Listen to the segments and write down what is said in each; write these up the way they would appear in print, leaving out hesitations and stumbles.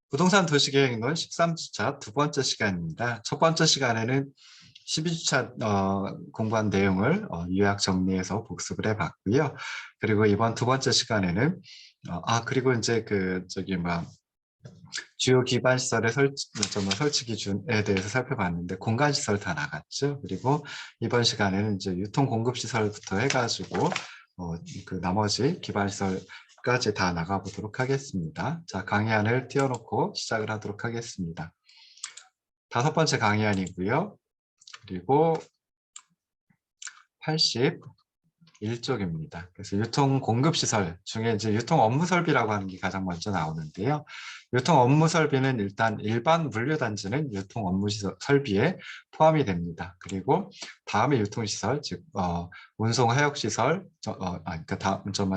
부동산 도시계획론 13주차 두 번째 시간입니다. 첫 번째 시간에는 12주차 공부한 내용을 요약 정리해서 복습을 해봤고요. 그리고 이번 두 번째 시간에는 그리고 이제 주요 기반 시설의 설치 기준에 대해서 살펴봤는데 공간 시설 다 나갔죠. 그리고 이번 시간에는 이제 유통 공급 시설부터 해가지고 나머지 기반 시설까지 다 나가보도록 하겠습니다. 자, 강의안을 띄워놓고 시작을 하도록 하겠습니다. 다섯 번째 강의안이고요. 그리고 81쪽입니다. 그래서 유통 공급 시설 중에 이제 유통 업무 설비라고 하는 게 가장 먼저 나오는데요. 유통 업무 설비는 일단 일반 물류 단지는 유통 업무 시설 설비에 포함이 됩니다. 그리고 다음에 유통 시설, 즉 운송 하역 시설,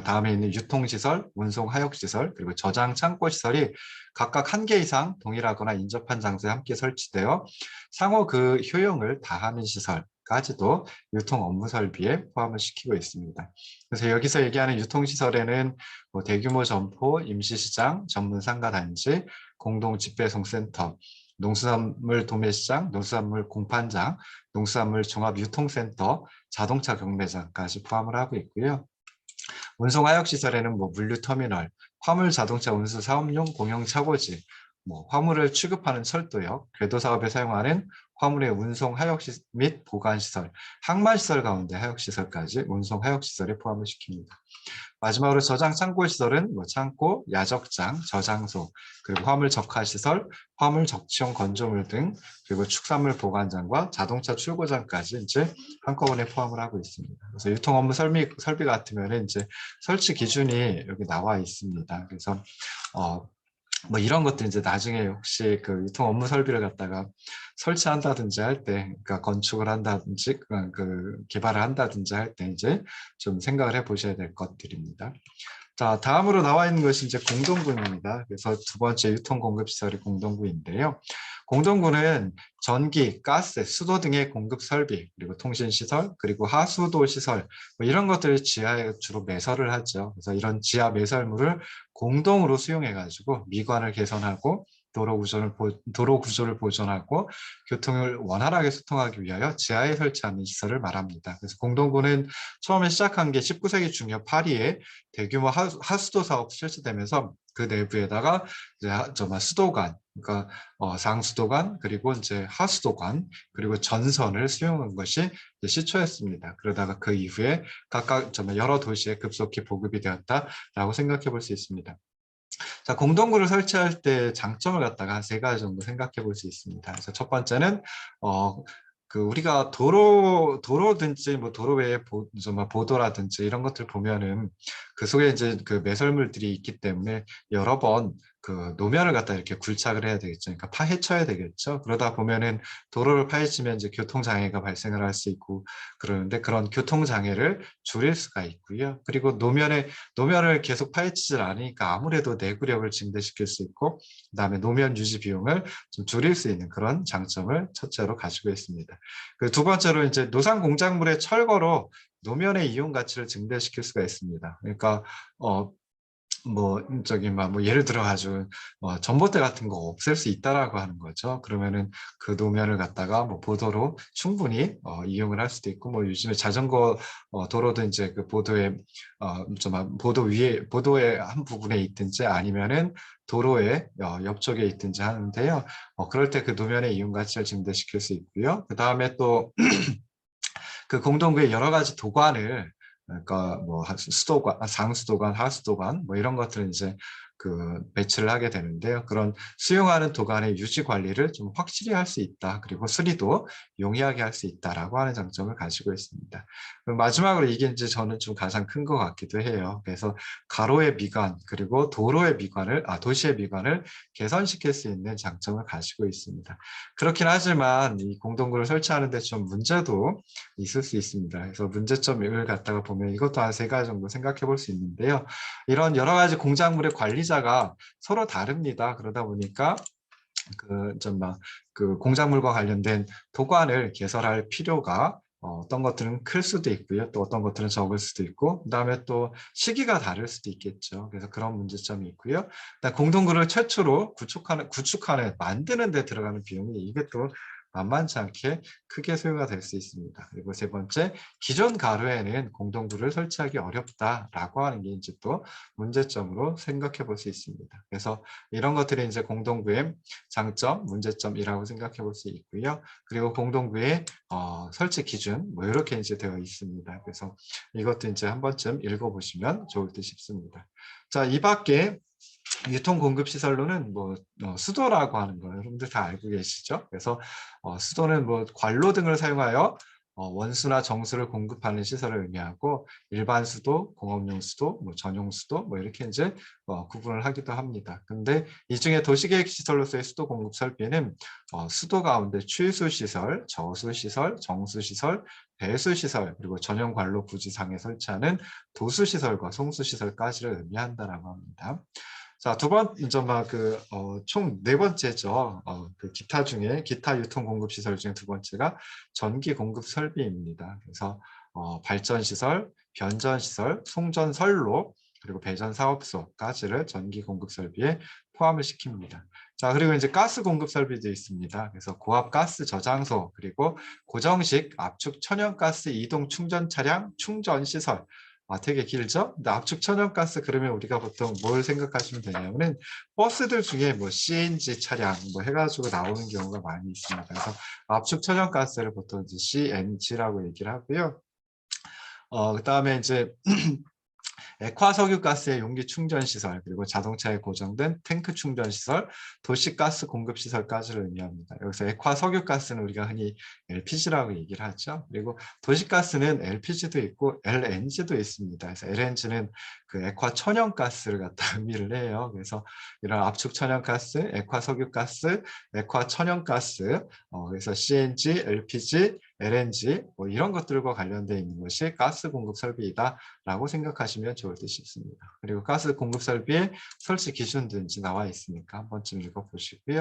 다음에 있는 유통 시설, 운송 하역 시설, 그리고 저장 창고 시설이 각각 한 개 이상 동일하거나 인접한 장소에 함께 설치되어 상호 그 효용을 다하는 시설 까지도 유통 업무 설비에 포함을 시키고 있습니다. 그래서 여기서 얘기하는 유통시설에는 대규모 점포, 임시시장, 전문 상가단지, 공동 집배송센터, 농수산물 도매시장, 농수산물 공판장, 농수산물 종합유통센터, 자동차 경매장까지 포함을 하고 있고요. 운송하역시설에는 물류터미널, 화물 자동차 운수 사업용 공용 차고지, 화물을 취급하는 철도역, 궤도사업에 사용하는 화물의 운송 하역시설 및 보관시설, 항만시설 가운데 하역시설까지 운송 하역시설에 포함을 시킵니다. 마지막으로 저장 창고시설은 창고, 야적장, 저장소, 그리고 화물 적화시설, 화물 적치용 건조물 등, 그리고 축산물 보관장과 자동차 출고장까지 이제 한꺼번에 포함을 하고 있습니다. 그래서 유통 업무 설비 같으면 이제 설치 기준이 여기 나와 있습니다. 그래서 이런 것들 이제 나중에 혹시 그 유통 업무 설비를 갖다가 설치한다든지 할 때, 그러니까 건축을 한다든지, 개발을 한다든지 할 때 이제 좀 생각을 해 보셔야 될 것들입니다. 자, 다음으로 나와 있는 것이 이제 공동구입니다. 그래서 두 번째 유통 공급 시설이 공동구인데요. 공동구는 전기, 가스, 수도 등의 공급 설비, 그리고 통신 시설, 그리고 하수도 시설, 이런 것들을 지하에 주로 매설을 하죠. 그래서 이런 지하 매설물을 공동으로 수용해가지고 미관을 개선하고 도로 구조를 보존하고 교통을 원활하게 소통하기 위하여 지하에 설치하는 시설을 말합니다. 그래서 공동구는 처음에 시작한 게 19세기 중엽 파리에 대규모 하수도 사업 실시되면서 그 내부에다가 이제 수도관, 그러니까 상수도관, 그리고 이제 하수도관, 그리고 전선을 수용한 것이 시초였습니다. 그러다가 그 이후에 각각 여러 도시에 급속히 보급이 되었다라고 생각해 볼 수 있습니다. 자, 공동구를 설치할 때 장점을 갖다가 한 세 가지 정도 생각해 볼 수 있습니다. 그래서 첫 번째는 우리가 도로든지 도로 외에 보도라든지 이런 것들 보면은 그 속에 이제 그 매설물들이 있기 때문에 여러 번 그 노면을 갖다 이렇게 굴착을 해야 되겠죠. 그러니까 파헤쳐야 되겠죠. 그러다 보면은 도로를 파헤치면 이제 교통장애가 발생을 할 수 있고 그러는데 그런 교통장애를 줄일 수가 있고요. 그리고 노면을 계속 파헤치질 않으니까 아무래도 내구력을 증대시킬 수 있고 그다음에 노면 유지 비용을 좀 줄일 수 있는 그런 장점을 첫째로 가지고 있습니다. 그 두 번째로 이제 노상 공작물의 철거로 노면의 이용 가치를 증대시킬 수가 있습니다. 그러니까 예를 들어 가지고 전봇대 같은 거 없앨 수 있다라고 하는 거죠. 그러면은 그 노면을 갖다가 보도로 충분히 이용을 할 수도 있고 요즘에 자전거 도로도 이제 그 보도의 한 부분에 있든지 아니면은 도로의 옆쪽에 있든지 하는데요. 그럴 때 그 노면의 이용 가치를 증대시킬 수 있고요. 그 다음에 또 그 공동구의 여러 가지 도관을 그러니까 수도관, 상수도관, 하수도관 이런 것들은 이제 그 배치를 하게 되는데요. 그런 수용하는 도관의 유지 관리를 좀 확실히 할 수 있다. 그리고 수리도 용이하게 할 수 있다라고 하는 장점을 가지고 있습니다. 마지막으로 이게 이제 저는 좀 가장 큰 것 같기도 해요. 그래서 가로의 미관 그리고 도시의 미관을 개선시킬 수 있는 장점을 가지고 있습니다. 그렇긴 하지만 이 공동구를 설치하는 데 좀 문제도 있을 수 있습니다. 그래서 문제점을 갖다가 보면 이것도 한 세 가지 정도 생각해 볼 수 있는데요. 이런 여러 가지 공작물의 관리자가 서로 다릅니다. 그러다 보니까 그 공작물과 관련된 도관을 개설할 필요가 어떤 것들은 클 수도 있고요. 또 어떤 것들은 적을 수도 있고, 그다음에 또 시기가 다를 수도 있겠죠. 그래서 그런 문제점이 있고요. 공동구를 최초로 구축하는, 만드는 데 들어가는 비용이 이게 또 만만치 않게 크게 소요가 될 수 있습니다. 그리고 세 번째, 기존 가루에는 공동구를 설치하기 어렵다라고 하는 게 이제 또 문제점으로 생각해 볼 수 있습니다. 그래서 이런 것들이 이제 공동구의 장점, 문제점이라고 생각해 볼 수 있고요. 그리고 공동구의 설치 기준 뭐 이렇게 이제 되어 있습니다. 그래서 이것도 이제 한 번쯤 읽어보시면 좋을 듯 싶습니다. 자, 이 밖에 유통공급시설로는 뭐 수도라고 하는 거 여러분들 다 알고 계시죠? 그래서 수도는 뭐 관로 등을 사용하여 원수나 정수를 공급하는 시설을 의미하고 일반 수도, 공업용 수도, 뭐 전용 수도 뭐 이렇게 이제 구분을 하기도 합니다. 근데 이 중에 도시계획 시설로서의 수도 공급 설비는 수도 가운데 취수시설, 저수시설, 정수시설, 배수시설 그리고 전용 관로 부지상에 설치하는 도수시설과 송수시설까지를 의미한다라고 합니다. 자, 두 번, 이제 총 네 번째죠. 그 기타 유통 공급 시설 중에 두 번째가 전기 공급 설비입니다. 그래서 발전 시설, 변전 시설, 송전 선로, 그리고 배전 사업소까지를 전기 공급 설비에 포함을 시킵니다. 자, 그리고 이제 가스 공급 설비도 있습니다. 그래서 고압 가스 저장소, 그리고 고정식 압축 천연가스 이동 충전 차량 충전 시설, 되게 길죠? 근데 압축 천연가스 그러면 우리가 보통 뭘 생각하시면 되냐면은 버스들 중에 뭐 CNG 차량 뭐 해가지고 나오는 경우가 많이 있습니다. 그래서 압축 천연가스를 보통 이제 CNG라고 얘기를 하고요. 그다음에 이제 액화석유가스의 용기 충전 시설, 그리고 자동차에 고정된 탱크 충전 시설, 도시가스 공급 시설까지를 의미합니다. 여기서 액화석유가스는 우리가 흔히 LPG라고 얘기를 하죠. 그리고 도시가스는 LPG도 있고 LNG도 있습니다. 그래서 LNG는 그 액화 천연가스를 갖다 의미를 해요. 그래서 이런 압축 천연가스, 액화석유가스, 액화 천연가스, 그래서 CNG, LPG, LNG 뭐 이런 것들과 관련되어 있는 것이 가스 공급 설비이다라고 생각하시면 좋을 듯 싶습니다. 그리고 가스 공급 설비의 설치 기준도 이제 나와 있으니까 한 번쯤 읽어보시고요.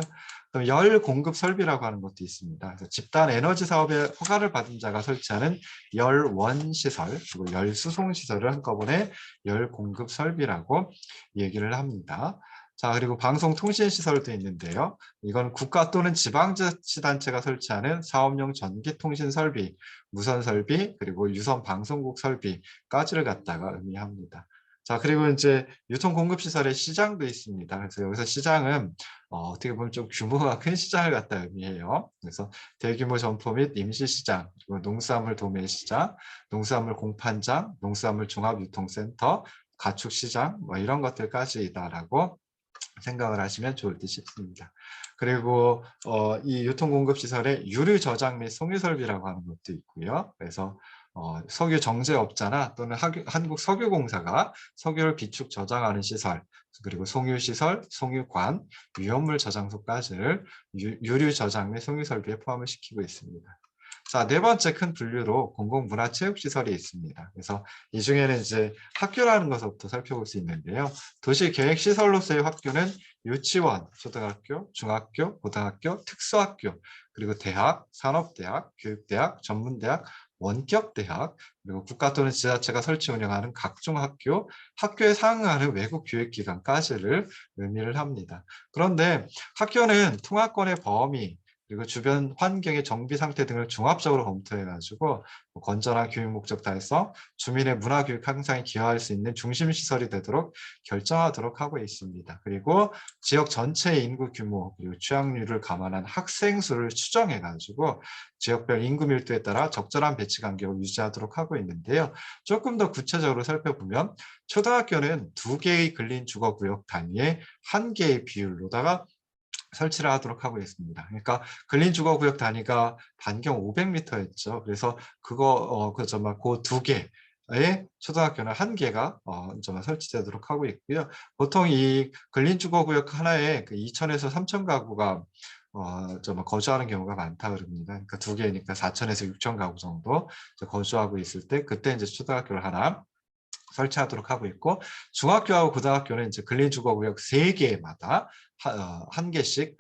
그럼 열 공급 설비라고 하는 것도 있습니다. 그래서 집단 에너지 사업에 허가를 받은 자가 설치하는 열원 시설 그리고 열 수송 시설을 한꺼번에 열 공급 설비라고 얘기를 합니다. 자, 그리고 방송통신시설도 있는데요. 이건 국가 또는 지방자치단체가 설치하는 사업용 전기통신 설비, 무선 설비, 그리고 유선 방송국 설비까지를 갖다가 의미합니다. 자, 그리고 이제 유통공급시설의 시장도 있습니다. 그래서 여기서 시장은 어떻게 보면 좀 규모가 큰 시장을 갖다 의미해요. 그래서 대규모 점포 및 임시시장, 그리고 농수산물 도매시장, 농수산물 공판장, 농수산물 종합유통센터, 가축시장, 뭐 이런 것들까지이다라고 생각을 하시면 좋을 듯 싶습니다. 그리고 이 유통공급시설에 유류 저장 및 송유 설비라고 하는 것도 있고요. 그래서 석유 정제업자나 또는 한국석유공사가 석유를 비축 저장하는 시설, 그리고 송유시설, 송유관, 위험물 저장소까지를 유류 저장 및 송유 설비에 포함을 시키고 있습니다. 자, 네 번째 큰 분류로 공공문화체육시설이 있습니다. 그래서 이 중에는 이제 학교라는 것부터 살펴볼 수 있는데요. 도시계획시설로서의 학교는 유치원, 초등학교, 중학교, 고등학교, 특수학교, 그리고 대학, 산업대학, 교육대학, 전문대학, 원격대학, 그리고 국가 또는 지자체가 설치 운영하는 각종 학교, 학교에 상응하는 외국 교육기관까지를 의미를 합니다. 그런데 학교는 통합권의 범위, 그리고 주변 환경의 정비 상태 등을 종합적으로 검토해가지고 건전한 교육 목적 달성, 주민의 문화교육 향상에 기여할 수 있는 중심시설이 되도록 결정하도록 하고 있습니다. 그리고 지역 전체의 인구 규모, 그리고 취약률을 감안한 학생 수를 추정해가지고 지역별 인구 밀도에 따라 적절한 배치 간격을 유지하도록 하고 있는데요. 조금 더 구체적으로 살펴보면 초등학교는 2개의 근린주거구역 단위에 1개의 비율로다가 설치를 하도록 하고 있습니다. 그러니까 근린주거구역 단위가 반경 500m였죠. 그래서 그거 그 2개의 초등학교는 1개가 설치되도록 하고 있고요. 보통 이 근린주거구역 하나에 그 2,000에서 3,000 가구가 거주하는 경우가 많다 그럽니다. 그러니까 2개니까 4,000에서 6,000 가구 정도 거주하고 있을 때 그때 이제 초등학교를 하나 설치하도록 하고 있고, 중학교하고 고등학교는 이제 근린주거구역 3개마다 1개씩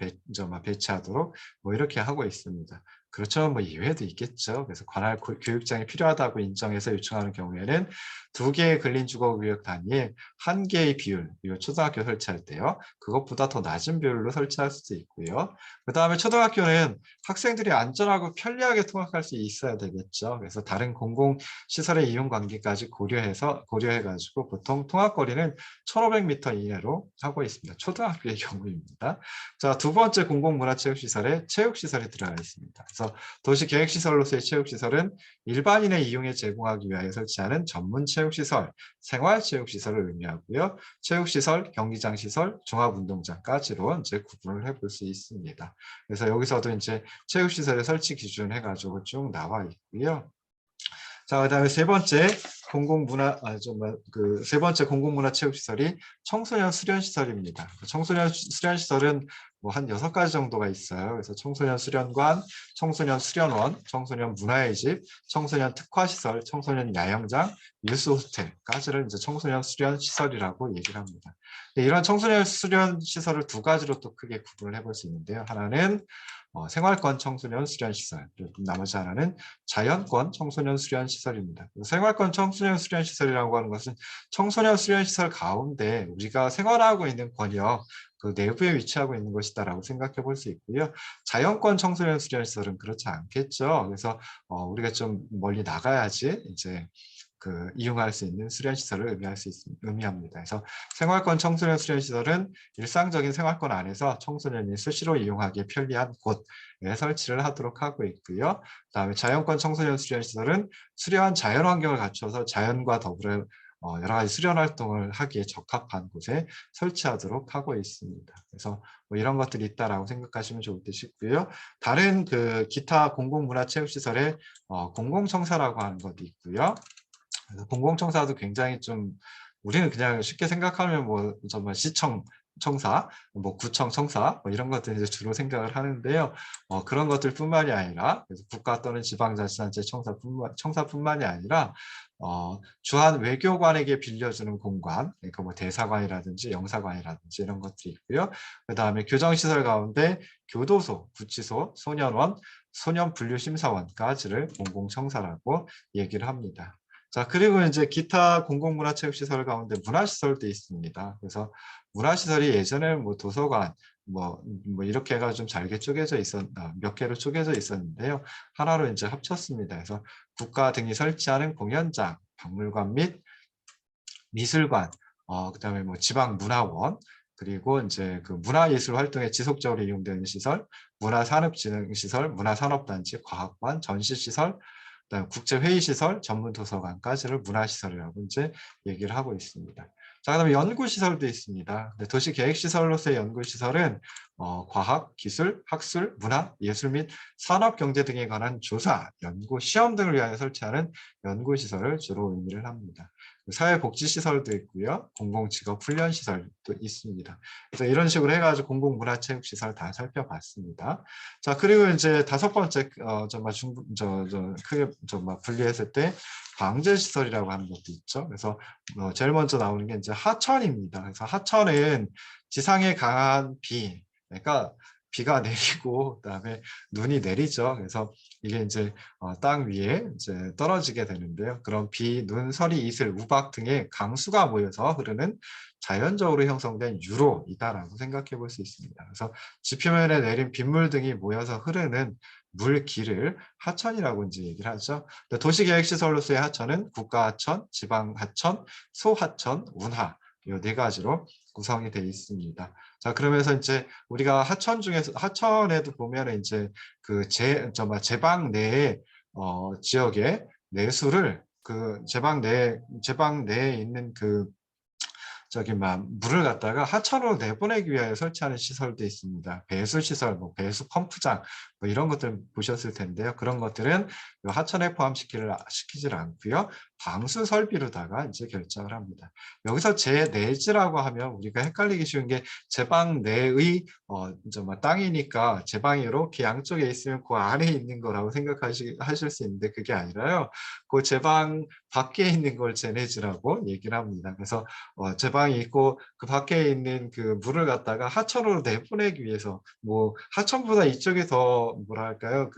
배치하도록 뭐 이렇게 하고 있습니다. 그렇죠. 뭐 이외에도 있겠죠. 그래서 관할 교육장이 필요하다고 인정해서 요청하는 경우에는 2개의 근린주거구역 단위에 1개의 비율, 이거 초등학교 설치할 때요. 그것보다 더 낮은 비율로 설치할 수도 있고요. 그다음에 초등학교는 학생들이 안전하고 편리하게 통학할 수 있어야 되겠죠. 그래서 다른 공공시설의 이용 관계까지 고려해가지고 보통 통학거리는 1,500m 이내로 하고 있습니다. 초등학교의 경우입니다. 자, 두 번째 공공문화체육시설에 체육시설이 들어가 있습니다. 그래서 도시계획시설로서의 체육시설은 일반인의 이용에 제공하기 위하여 설치하는 전문체육시설, 생활체육시설을 의미하고요. 체육시설, 경기장시설, 종합운동장까지로 이제 구분을 해볼 수 있습니다. 그래서 여기서도 이제 체육시설의 설치 기준 해가지고 쭉 나와 있고요. 자, 그다음에 세 번째 공공문화체육시설이 청소년 수련시설입니다. 청소년 수련시설은 뭐 한 6가지 정도가 있어요. 그래서 청소년 수련관, 청소년 수련원, 청소년 문화의 집, 청소년 특화시설, 청소년 야영장, 유스 호스텔까지를 이제 청소년 수련시설이라고 얘기를 합니다. 이런 청소년 수련시설을 2가지로 또 크게 구분을 해볼 수 있는데요. 하나는 생활권 청소년 수련시설, 그리고 나머지 하나는 자연권 청소년 수련시설입니다. 생활권 청소년 수련시설이라고 하는 것은 청소년 수련시설 가운데 우리가 생활하고 있는 권역, 그 내부에 위치하고 있는 것이다라고 생각해 볼 수 있고요. 자연권 청소년 수련시설은 그렇지 않겠죠. 그래서 우리가 좀 멀리 나가야지 이제 이용할 수 있는 수련시설을 의미합니다. 그래서 생활권 청소년 수련시설은 일상적인 생활권 안에서 청소년이 수시로 이용하기 편리한 곳에 설치를 하도록 하고 있고요. 그다음에 자연권 청소년 수련시설은 수려한 자연 환경을 갖춰서 자연과 더불어 여러 가지 수련 활동을 하기에 적합한 곳에 설치하도록 하고 있습니다. 그래서 뭐 이런 것들이 있다라고 생각하시면 좋을 듯 싶고요. 다른 기타 공공문화체육시설의 공공청사라고 하는 것도 있고요. 그래서 공공청사도 굉장히 좀 우리는 그냥 쉽게 생각하면 뭐 정말 시청 청사, 뭐 구청 청사 뭐 이런 것들 이제 주로 생각을 하는데요. 그런 것들뿐만이 아니라 그래서 국가 또는 지방자치단체 청사뿐만이 아니라 주한 외교관에게 빌려주는 공간, 그러니까 뭐 대사관이라든지 영사관이라든지 이런 것들이 있고요. 그 다음에 교정시설 가운데 교도소, 구치소, 소년원, 소년분류심사원까지를 공공청사라고 얘기를 합니다. 자, 그리고 이제 기타 공공문화체육시설 가운데 문화시설도 있습니다. 그래서 문화시설이 예전에 뭐 도서관, 뭐 이렇게 해가 좀 잘게 몇 개로 쪼개져 있었는데요. 하나로 이제 합쳤습니다. 그래서 국가 등이 설치하는 공연장, 박물관 및 미술관, 그다음에 뭐 지방문화원, 그리고 이제 그 문화예술 활동에 지속적으로 이용되는 시설, 문화산업진흥시설, 문화산업단지, 과학관, 전시시설, 그다음에 국제회의시설, 전문도서관까지를 문화시설이라고 이제 얘기를 하고 있습니다. 자, 그다음에 연구시설도 있습니다. 도시계획시설로서의 연구시설은 과학, 기술, 학술, 문화, 예술 및 산업경제 등에 관한 조사, 연구, 시험 등을 위하여 설치하는 연구시설을 주로 의미를 합니다. 사회복지시설도 있고요. 공공직업훈련시설도 있습니다. 그래서 이런 식으로 해가지고 공공문화체육시설 다 살펴봤습니다. 자, 그리고 이제 5번째, 크게 분리했을 때 방제시설이라고 하는 것도 있죠. 그래서 제일 먼저 나오는 게 이제 하천입니다. 그래서 하천은 지상에 강한 비, 그러니까 비가 내리고 그다음에 눈이 내리죠. 그래서 이게 이제 땅 위에 이제 떨어지게 되는데요. 그런 비, 눈, 서리, 이슬, 우박 등의 강수가 모여서 흐르는 자연적으로 형성된 유로이다라고 생각해 볼 수 있습니다. 그래서 지표면에 내린 빗물 등이 모여서 흐르는 물길을 하천이라고 이제 얘기를 하죠. 도시계획시설로서의 하천은 국가하천, 지방하천, 소하천, 운하 이 4가지로 구성이 되어 있습니다. 자, 그러면서 이제 우리가 하천에도 보면은 이제 제방 내에 지역의 내수를 제방 내에 있는 물을 갖다가 하천으로 내보내기 위하여 설치하는 시설도 있습니다. 배수시설, 뭐 배수 펌프장, 뭐 이런 것들 보셨을 텐데요. 그런 것들은 하천에 포함시키질 않고요. 방수 설비로다가 이제 결정을 합니다. 여기서 제내지라고 하면 우리가 헷갈리기 쉬운 게 제방 내의 땅이니까 제방이 이렇게 양쪽에 있으면 그 안에 있는 거라고 생각하실 수 있는데 그게 아니라요. 그 제방 밖에 있는 걸 제내지라고 얘기를 합니다. 그래서 제방이 있고 그 밖에 있는 그 물을 갖다가 하천으로 내보내기 위해서 뭐 하천보다 이쪽이 더 뭐랄까요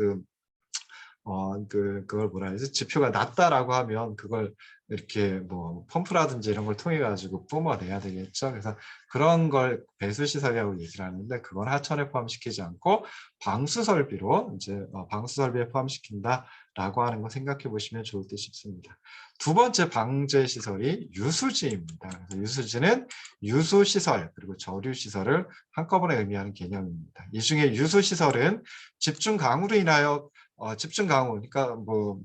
그걸 뭐라 해야지 지표가 낮다라고 하면 그걸 이렇게 뭐 펌프라든지 이런 걸 통해 가지고 뿜어내야 되겠죠. 그래서 그런 걸 배수 시설이라고 얘기를 하는데 그건 하천에 포함시키지 않고 방수 설비로 이제 방수 설비에 포함시킨다라고 하는 거 생각해 보시면 좋을 듯 싶습니다. 두 번째 방제 시설이 유수지입니다. 그래서 유수지는 유수 시설 그리고 저류 시설을 한꺼번에 의미하는 개념입니다. 이 중에 유수 시설은 집중 강우로 인하여 집중 강우, 그러니까 뭐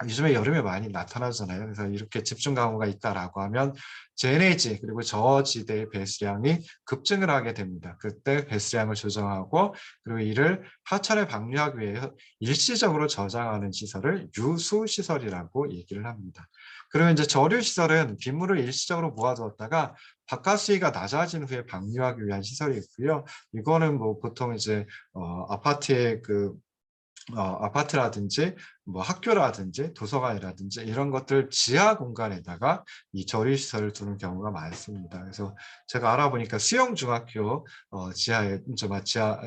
요즘에 여름에 많이 나타나잖아요. 그래서 이렇게 집중 강우가 있다라고 하면 재내지 그리고 저지대의 배수량이 급증을 하게 됩니다. 그때 배수량을 조정하고 그리고 이를 하천에 방류하기 위해서 일시적으로 저장하는 시설을 유수 시설이라고 얘기를 합니다. 그리고 이제 저류 시설은 빗물을 일시적으로 모아두었다가 바깥 수위가 낮아진 후에 방류하기 위한 시설이 있고요. 이거는 뭐 보통 이제 아파트의 아파트라든지 뭐 학교라든지 도서관이라든지 이런 것들 지하 공간에다가 이 조리시설을 두는 경우가 많습니다. 그래서 제가 알아보니까 수영중학교 지하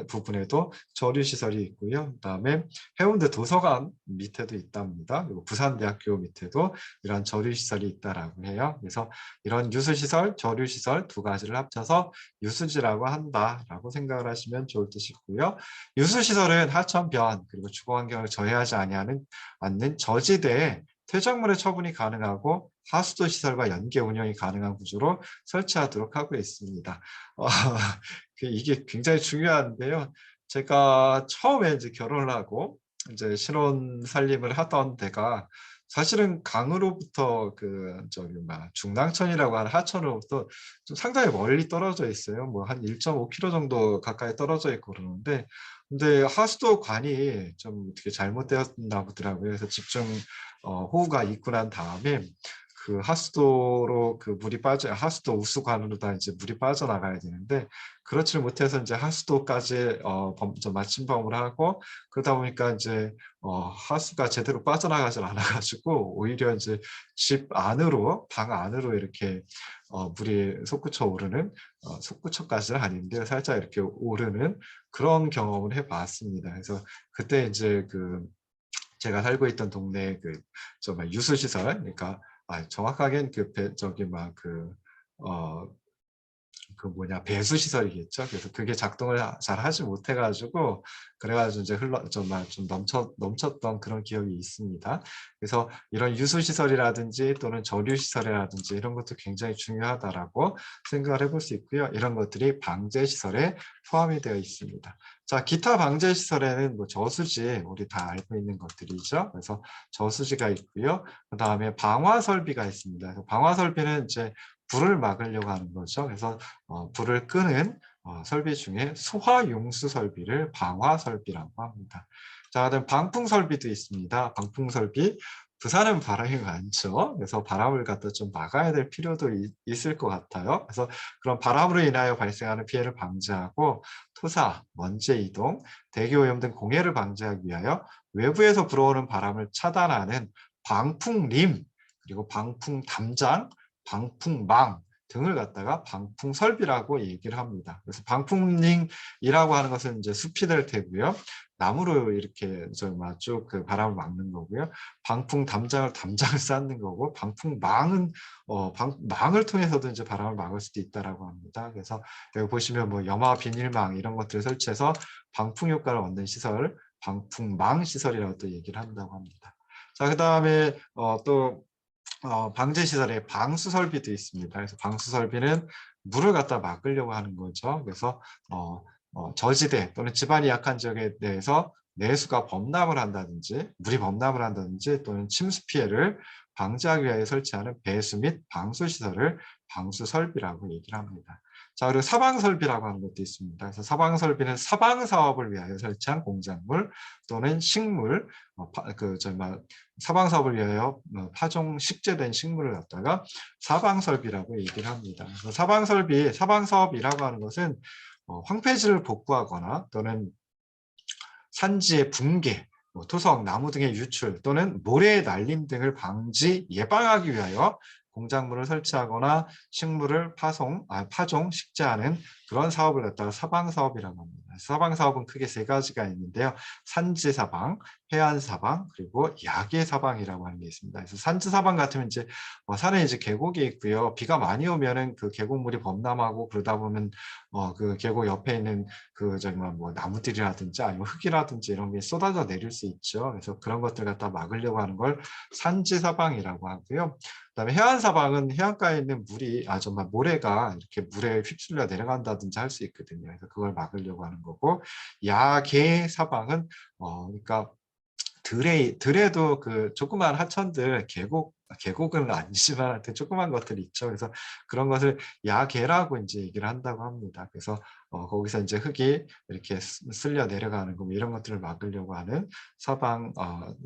부분에도 조리시설이 있고요. 그다음에 해운대 도서관 밑에도 있답니다. 그리고 부산대학교 밑에도 이런 조리시설이 있다라고 해요. 그래서 이런 유수시설, 조류시설 두 가지를 합쳐서 유수지라고 한다라고 생각을 하시면 좋을 듯 싶고요. 유수시설은 하천변 그리고 주거환경을 저해하지 않는 저지대에 퇴적물의 처분이 가능하고 하수도 시설과 연계 운영이 가능한 구조로 설치하도록 하고 있습니다. 이게 굉장히 중요한데요. 제가 처음에 이제 결혼을 하고 이제 신혼 살림을 하던 데가 사실은 강으로부터 중랑천이라고 하는 하천으로부터 좀 상당히 멀리 떨어져 있어요. 뭐 한 1.5km 정도 가까이 떨어져 있고 그러는데 근데 하수도관이 좀 어떻게 잘못되었나 보더라고요. 그래서 집중 호우가 있고 난 다음에 그 하수도로 그 물이 하수도 우수관으로 다 이제 물이 빠져나가야 되는데 그렇지를 못해서 이제 하수도까지 맞춤범을 하고 그러다 보니까 이제 하수가 제대로 빠져나가질 않아가지고 오히려 이제 집 안으로 방 안으로 이렇게 물이 솟구쳐 오르는 솟구쳐까지는 아닌데 살짝 이렇게 오르는 그런 경험을 해봤습니다. 그래서 그때 이제 제가 살고 있던 동네 정말 유수시설, 그러니까 정확하게는 배수 시설이겠죠. 그래서 그게 작동을 잘 하지 못해가지고 그래가지고 이제 정말 좀 넘쳤던 그런 기억이 있습니다. 그래서 이런 유수 시설이라든지 또는 저류 시설이라든지 이런 것도 굉장히 중요하다라고 생각을 해볼 수 있고요. 이런 것들이 방제 시설에 포함이 되어 있습니다. 자, 기타 방제 시설에는 뭐 저수지 우리 다 알고 있는 것들이죠. 그래서 저수지가 있고요. 그 다음에 방화 설비가 있습니다. 그래서 방화 설비는 이제 불을 막으려고 하는 거죠. 그래서 불을 끄는 설비 중에 소화용수 설비를 방화 설비라고 합니다. 자, 그다음 방풍 설비도 있습니다. 방풍 설비. 부산은 바람이 많죠. 그래서 바람을 갖다 좀 막아야 될 필요도 있을 것 같아요. 그래서 그런 바람으로 인하여 발생하는 피해를 방지하고 토사, 먼지 이동, 대기 오염 등 공해를 방지하기 위하여 외부에서 불어오는 바람을 차단하는 방풍림, 그리고 방풍 담장, 방풍망 등을 갖다가 방풍 설비라고 얘기를 합니다. 그래서 방풍링이라고 하는 것은 이제 숲이 될 테고요. 나무로 이렇게 쭉 그 바람을 막는 거고요. 방풍 담장을 쌓는 거고, 방풍망은 망을 통해서도 이제 바람을 막을 수도 있다라고 합니다. 그래서 여기 보시면 뭐 염화 비닐망 이런 것들을 설치해서 방풍 효과를 얻는 시설, 방풍망 시설이라고 또 얘기를 한다고 합니다. 자, 그 다음에 또 방제 시설에 방수 설비도 있습니다. 그래서 방수 설비는 물을 갖다 막으려고 하는 거죠. 그래서 저지대 또는 지반이 약한 지역에 대해서 내수가 범람을 한다든지 물이 범람을 한다든지 또는 침수 피해를 방지하기 위해 설치하는 배수 및 방수 시설을 방수 설비라고 얘기를 합니다. 자, 그리고 사방 설비라고 하는 것도 있습니다. 그래서 사방 설비는 사방 사업을 위하여 설치한 공작물 또는 식물, 사방 사업을 위하여 파종 식재된 식물을 갖다가 사방 설비라고 얘기를 합니다. 사방 설비, 사방 사업이라고 하는 것은 황폐지를 복구하거나 또는 산지의 붕괴, 토성, 나무 등의 유출 또는 모래의 날림 등을 예방하기 위하여 공작물을 설치하거나 식물을 파종, 식재하는 그런 사업을 갖다가 사방 사업이라고 합니다. 사방 사업은 크게 세 가지가 있는데요. 산지 사방, 해안 사방, 그리고 야계 사방이라고 하는 게 있습니다. 그래서 산지 사방 같으면 이제 산에 이제 계곡이 있고요. 비가 많이 오면은 그 계곡물이 범람하고 그러다 보면 그 계곡 옆에 있는 그 정말 뭐 나무들이라든지 아니면 흙이라든지 이런 게 쏟아져 내릴 수 있죠. 그래서 그런 것들 갖다 막으려고 하는 걸 산지 사방이라고 하고요. 그다음에 해안 사방은 해안가에 있는 물이 정말 모래가 이렇게 물에 휩쓸려 내려간다든지 할 수 있거든요. 그래서 그걸 막으려고 하는 거고, 야계 사방은 그러니까 들에도 그 조그만 하천들 계곡은 아니지만 하여튼 조그만 것들이 있죠. 그래서 그런 것을 야계라고 이제 얘기를 한다고 합니다. 그래서 거기서 이제 흙이 이렇게 쓸려 내려가는 거, 뭐 이런 것들을 막으려고 하는 서방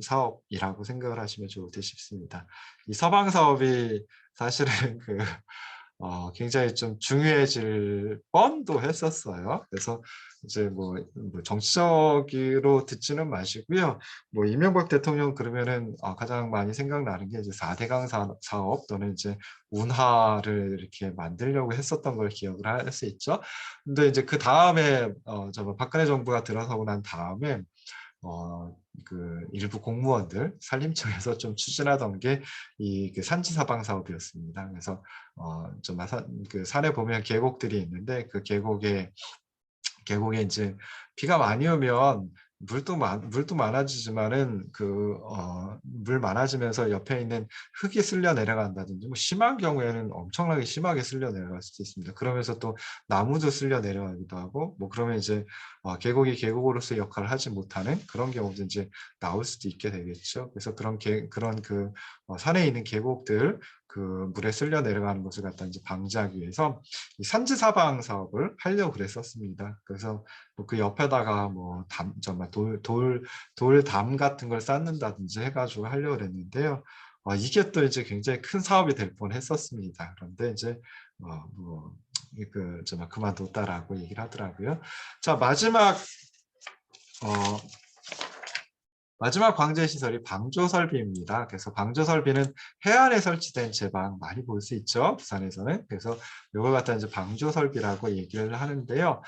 사업이라고 생각을 하시면 좋을 듯 싶습니다. 이 서방 사업이 사실은 굉장히 좀 중요해질 뻔도 했었어요. 그래서 이제 뭐 정치적으로 듣지는 마시고요. 뭐 이명박 대통령 그러면은 가장 많이 생각나는 게 이제 4대강 사업 또는 이제 운하를 이렇게 만들려고 했었던 걸 기억을 할 수 있죠. 근데 이제 그 다음에 박근혜 정부가 들어서고 난 다음에 그 일부 공무원들 산림청에서 좀 추진하던 게 이 그 산지 사방 사업이었습니다. 그래서 그 산에 보면 계곡들이 있는데 그 계곡에 이제 비가 많이 오면 물도 많아지지만은 물 많아지면서 옆에 있는 흙이 쓸려 내려간다든지, 뭐 심한 경우에는 엄청나게 심하게 쓸려 내려갈 수도 있습니다. 그러면서 또 나무도 쓸려 내려가기도 하고, 뭐 그러면 이제 계곡이 계곡으로서의 역할을 하지 못하는 그런 경우도 이제 나올 수도 있게 되겠죠. 그래서 산에 있는 계곡들 그 물에 쓸려 내려가는 것을 갖다 이제 방지하기 위해서 이 산지 사방 사업을 하려고 그랬었습니다. 그래서 그 옆에다가 정말 돌담 같은 걸 쌓는다든지 해가지고 하려고 그랬는데요. 이게 또 이제 굉장히 큰 사업이 될 뻔했었습니다. 그런데 이제 정말 그만뒀다라고 얘기를 하더라고요. 자, 마지막 방제 시설이 방조 설비입니다. 그래서 방조 설비는 해안에 설치된 제방 많이 볼 수 있죠. 부산에서는. 그래서 이걸 갖다 이제 방조 설비라고 얘기를 하는데요.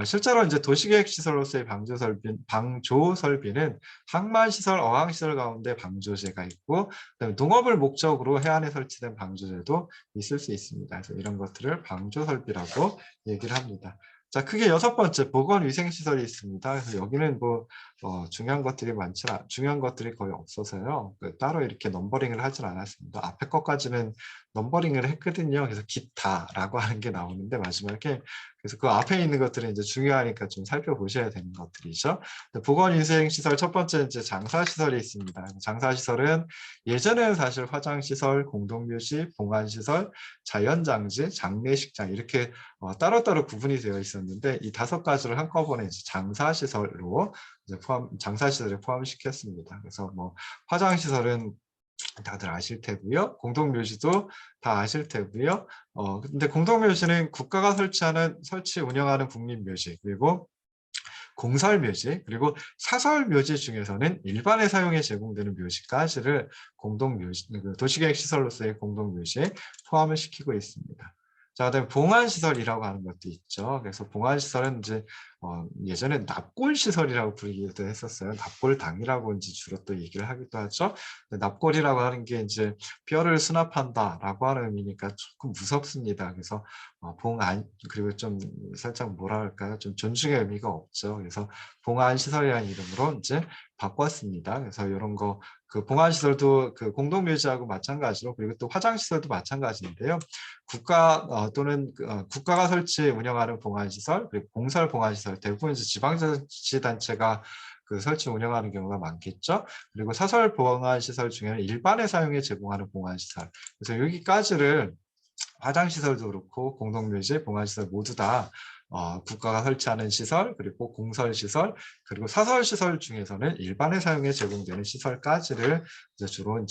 실제로 이제 도시계획 시설로서의 방조 설비는 항만 시설, 어항 시설 가운데 방조제가 있고, 그다음에 농업을 목적으로 해안에 설치된 방조제도 있을 수 있습니다. 그래서 이런 것들을 방조 설비라고 얘기를 합니다. 자, 크게 6번째 보건위생시설이 있습니다. 그래서 여기는 중요한 것들이 거의 없어서요. 따로 이렇게 넘버링을 하진 않았습니다. 앞에 것까지는 넘버링을 했거든요. 그래서 기타라고 하는 게 나오는데 마지막에, 그래서 그 앞에 있는 것들은 이제 중요하니까 좀 살펴보셔야 되는 것들이죠. 보건위생시설 첫 번째 이제 장사시설이 있습니다. 장사시설은 예전에는 사실 화장시설, 공동묘지, 봉안시설, 자연장지, 장례식장 이렇게 따로따로 구분이 되어 있었는데, 이 5가지를 한꺼번에 이제 장사시설로 장사시설에 포함시켰습니다. 그래서 화장시설은 다들 아실 테고요. 공동묘지도 다 아실 테고요. 근데 공동묘지는 국가가 운영하는 국립묘지, 그리고 공설묘지, 그리고 사설묘지 중에서는 일반의 사용에 제공되는 묘지까지를 도시계획시설로서의 공동묘지에 포함을 시키고 있습니다. 자, 그다음에 봉안시설이라고 하는 것도 있죠. 그래서 봉안시설은 이제 예전에 납골시설이라고 부르기도 했었어요. 납골당이라고 이제 주로 또 얘기를 하기도 하죠. 납골이라고 하는 게 이제 뼈를 수납한다라고 하는 의미니까 조금 무섭습니다. 그래서 봉안, 그리고 좀 살짝 뭐라 할까요? 좀 존중의 의미가 없죠. 그래서 봉안시설이라는 이름으로 이제 바꿨습니다. 그래서 이런 거, 그 봉안시설도 그 공동묘지하고 마찬가지로, 그리고 또 화장시설도 마찬가지인데요. 국가가 운영하는 봉안시설, 그리고 공설 봉안시설, 대부분 이제 지방자치단체가 그 설치 운영하는 경우가 많겠죠. 그리고 사설 봉안시설 중에는 일반의 사용에 제공하는 봉안시설. 그래서 여기까지를 화장시설도 그렇고 공동묘지, 봉안시설 모두 다 국가가 설치하는 시설, 그리고 공설시설, 그리고 사설시설 중에서는 일반의 사용에 제공되는 시설까지를 주로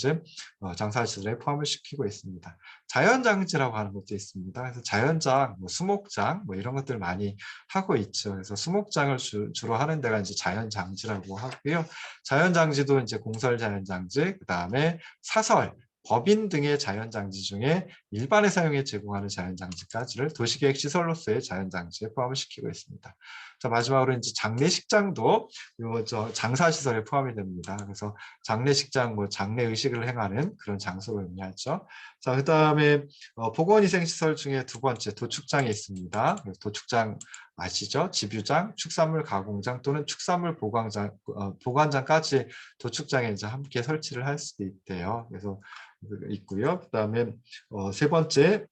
장사시설에 포함을 시키고 있습니다. 자연장지라고 하는 것도 있습니다. 그래서 자연장, 수목장, 이런 것들 많이 하고 있죠. 그래서 수목장을 주로 하는 데가 이제 자연장지라고 하고요. 자연장지도 이제 공설자연장지, 그 다음에 사설, 법인 등의 자연장지 중에 일반의 사용에 제공하는 자연장지까지를 도시계획시설로서의 자연장지에 포함을 시키고 있습니다. 자, 마지막으로 이제 장례식장도 장사시설에 포함이 됩니다. 그래서 장례식장, 뭐 장례의식을 행하는 그런 장소를 의미하죠. 자, 그 다음에 보건위생시설 중에 두 번째 도축장이 있습니다. 도축장 아시죠? 집유장, 축산물 가공장 또는 축산물 보관장까지 도축장에 이제 함께 설치를 할 수도 있대요. 그래서 있고요. 그다음에 세 번째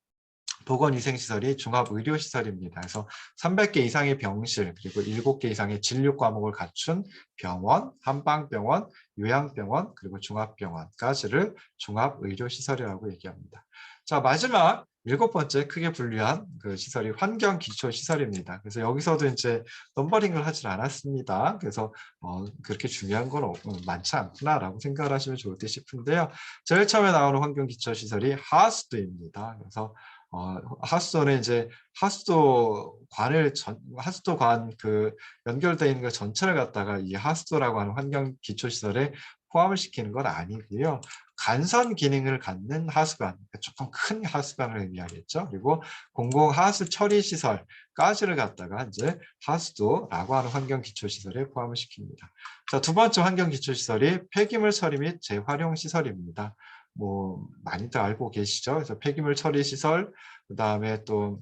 보건위생시설이 종합의료시설입니다. 그래서 300개 이상의 병실 그리고 7개 이상의 진료 과목을 갖춘 병원, 한방병원, 요양병원 그리고 종합병원까지를 종합의료시설이라고 얘기합니다. 자, 마지막 7번째 크게 분류한 그 시설이 환경기초시설입니다. 그래서 여기서도 이제 넘버링을 하질 않았습니다. 그래서 그렇게 중요한 건 많지 않구나라고 생각을 하시면 좋을 듯 싶은데요. 제일 처음에 나오는 환경기초시설이 하수도입니다. 그래서 하수도는 이제 하수도관 그 연결되어 있는 것 전체를 갖다가 이 하수도라고 하는 환경 기초시설에 포함을 시키는 건 아니고요. 간선 기능을 갖는 하수관, 그러니까 조금 큰 하수관을 의미하겠죠. 그리고 공공 하수 처리 시설까지를 갖다가 이제 하수도라고 하는 환경 기초시설에 포함을 시킵니다. 자, 두 번째 환경 기초시설이 폐기물 처리 및 재활용 시설입니다. 뭐 많이들 알고 계시죠? 그래서 폐기물 처리 시설, 그다음에 또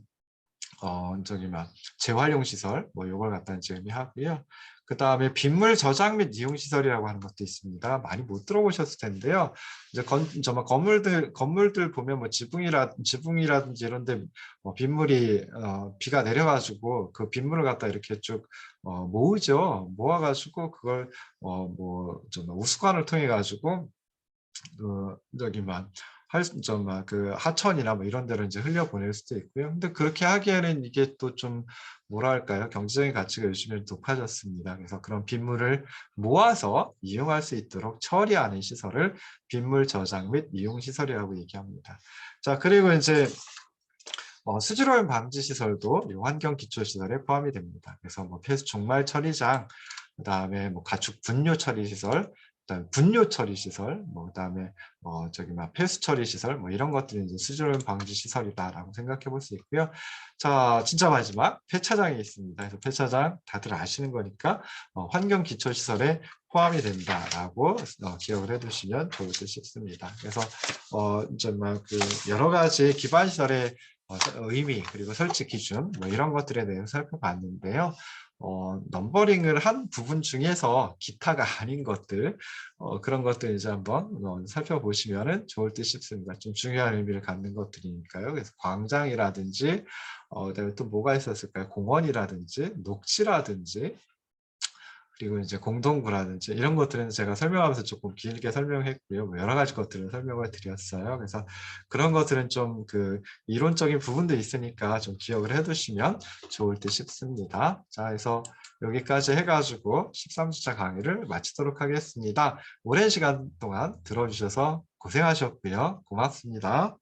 재활용 시설, 뭐 이걸 갖다 이제 의미하고요. 그다음에 빗물 저장 및 이용 시설이라고 하는 것도 있습니다. 많이 못 들어보셨을 텐데요. 이제 건물들 보면 뭐 지붕이라든지 이런데 빗물이 비가 내려가지고 그 빗물을 갖다 이렇게 쭉 모으죠. 모아가지고 그걸 우수관을 통해 가지고 그 하천이나 뭐 이런 데로 이제 흘려보낼 수도 있고요. 근데 그렇게 하기에는 이게 또 좀 뭐랄까요? 경제적인 가치가 요즘에 높아졌습니다. 그래서 그런 빗물을 모아서 이용할 수 있도록 처리하는 시설을 빗물 저장 및 이용 시설이라고 얘기합니다. 자, 그리고 이제 수질오염 방지 시설도 이 환경 기초 시설에 포함이 됩니다. 그래서 뭐 폐수 종말 처리장, 그다음에 뭐 가축 분뇨 처리 시설, 그다음에 분뇨 처리 시설, 뭐 그다음에 폐수 처리 시설, 뭐 이런 것들이 이제 수질오염 방지 시설이다라고 생각해 볼 수 있고요. 자, 진짜 마지막 폐차장이 있습니다. 그래서 폐차장 다들 아시는 거니까 환경 기초 시설에 포함이 된다라고 기억을 해두시면 좋을 듯 싶습니다. 그래서 여러 가지 기반 시설의 의미 그리고 설치 기준 뭐 이런 것들에 대해서 살펴봤는데요. 넘버링을 한 부분 중에서 기타가 아닌 것들 그런 것들 이제 한번 살펴보시면 좋을 듯 싶습니다. 좀 중요한 의미를 갖는 것들이니까요. 그래서 광장이라든지 그다음에 또 뭐가 있었을까요? 공원이라든지 녹지라든지 그리고 이제 공동구라든지 이런 것들은 제가 설명하면서 조금 길게 설명했고요. 뭐 여러 가지 것들을 설명을 드렸어요. 그래서 그런 것들은 좀 그 이론적인 부분도 있으니까 좀 기억을 해두시면 좋을 듯 싶습니다. 자, 그래서 여기까지 해가지고 13주차 강의를 마치도록 하겠습니다. 오랜 시간 동안 들어주셔서 고생하셨고요. 고맙습니다.